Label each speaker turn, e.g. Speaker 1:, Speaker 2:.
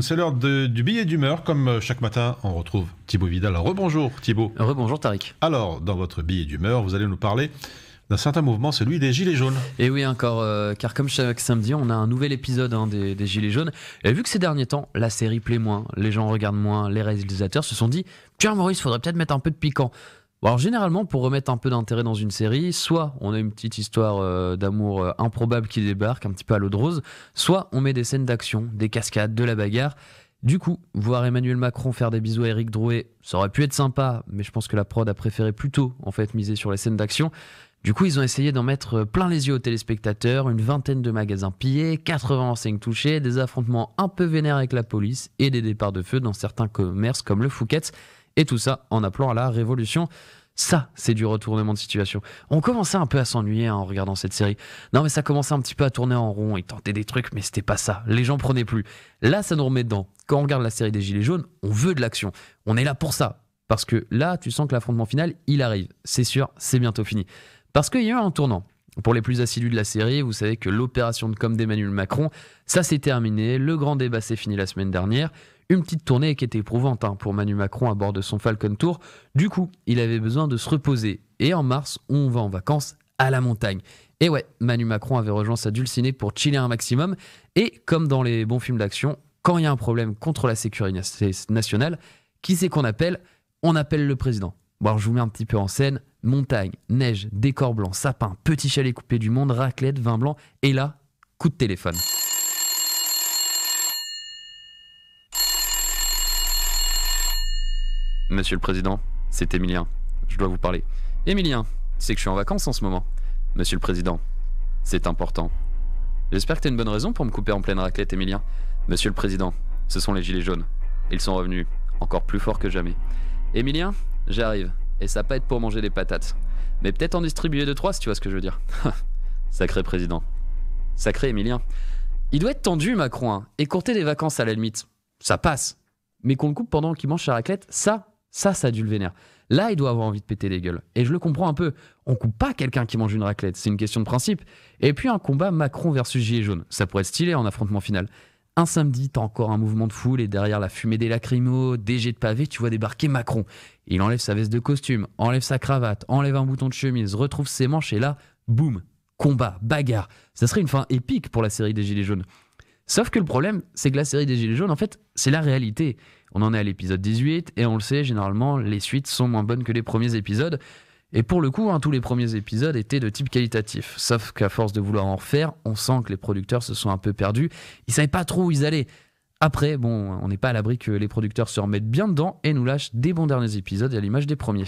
Speaker 1: C'est l'heure du billet d'humeur. Comme chaque matin, on retrouve Thibaut Vidal. Alors, rebonjour Thibaut.
Speaker 2: Rebonjour Tariq.
Speaker 1: Alors, dans votre billet d'humeur, vous allez nous parler d'un certain mouvement, celui des Gilets jaunes.
Speaker 2: Et oui, encore, car comme chaque samedi, on a un nouvel épisode des Gilets jaunes. Et vu que ces derniers temps, la série plaît moins, les gens regardent moins, les réalisateurs se sont dit « Tiens Maurice, faudrait peut-être mettre un peu de piquant ». Bon, alors généralement, pour remettre un peu d'intérêt dans une série, soit on a une petite histoire d'amour improbable qui débarque, un petit peu à l'eau de rose, soit on met des scènes d'action, des cascades, de la bagarre. Du coup, voir Emmanuel Macron faire des bisous à Éric Drouet, ça aurait pu être sympa, mais je pense que la prod a préféré plutôt en fait miser sur les scènes d'action. Du coup, ils ont essayé d'en mettre plein les yeux aux téléspectateurs, une vingtaine de magasins pillés, 80 enseignes touchées, des affrontements un peu vénères avec la police et des départs de feu dans certains commerces comme le Fouquet's. Et tout ça en appelant à la révolution. Ça, c'est du retournement de situation. On commençait un peu à s'ennuyer en regardant cette série. Non, mais ça commençait un petit peu à tourner en rond. Ils tentaient des trucs, mais c'était pas ça. Les gens prenaient plus. Là, ça nous remet dedans. Quand on regarde la série des Gilets jaunes, on veut de l'action. On est là pour ça. Parce que là, tu sens que l'affrontement final, il arrive. C'est sûr, c'est bientôt fini. Parce qu'il y a eu un tournant. Pour les plus assidus de la série, vous savez que l'opération de com d'Emmanuel Macron, ça s'est terminé. Le grand débat s'est fini la semaine dernière. Une petite tournée qui était éprouvante pour Manu Macron à bord de son Falcon Tour. Du coup, il avait besoin de se reposer. Et en mars, on va en vacances à la montagne. Et ouais, Manu Macron avait rejoint sa dulcinée pour chiller un maximum. Et comme dans les bons films d'action, quand il y a un problème contre la sécurité nationale, qui c'est qu'on appelle ? On appelle le président. Bon, alors je vous mets un petit peu en scène. Montagne, neige, décor blanc, sapin, petit chalet coupé du monde, raclette, vin blanc. Et là, coup de téléphone. Monsieur le Président, c'est Émilien. Je dois vous parler. Émilien, c'est que je suis en vacances en ce moment. Monsieur le Président, c'est important. J'espère que t'as une bonne raison pour me couper en pleine raclette, Émilien. Monsieur le Président, ce sont les Gilets jaunes. Ils sont revenus, encore plus forts que jamais. Émilien, j'arrive. Et ça va pas être pour manger des patates. Mais peut-être en distribuer 2-3 si tu vois ce que je veux dire. Sacré Président. Sacré Émilien. Il doit être tendu, Macron. Écourter des vacances à la limite. Ça passe. Mais qu'on le coupe pendant qu'il mange sa raclette, ça a dû le vénère. Là, il doit avoir envie de péter les gueules. Et je le comprends un peu. On coupe pas quelqu'un qui mange une raclette, c'est une question de principe. Et puis un combat Macron versus Gilets jaunes. Ça pourrait être stylé en affrontement final. Un samedi, t'as encore un mouvement de foule et derrière la fumée des lacrymos, des jets de pavés, tu vois débarquer Macron. Il enlève sa veste de costume, enlève sa cravate, enlève un bouton de chemise, retrouve ses manches et là, boum, combat, bagarre. Ça serait une fin épique pour la série des Gilets jaunes. Sauf que le problème, c'est que la série des Gilets jaunes, en fait, c'est la réalité. On en est à l'épisode 18 et on le sait, généralement, les suites sont moins bonnes que les premiers épisodes. Et pour le coup, tous les premiers épisodes étaient de type qualitatif. Sauf qu'à force de vouloir en refaire, on sent que les producteurs se sont un peu perdus. Ils savaient pas trop où ils allaient. Après, bon, on n'est pas à l'abri que les producteurs se remettent bien dedans et nous lâchent des bons derniers épisodes à l'image des premiers.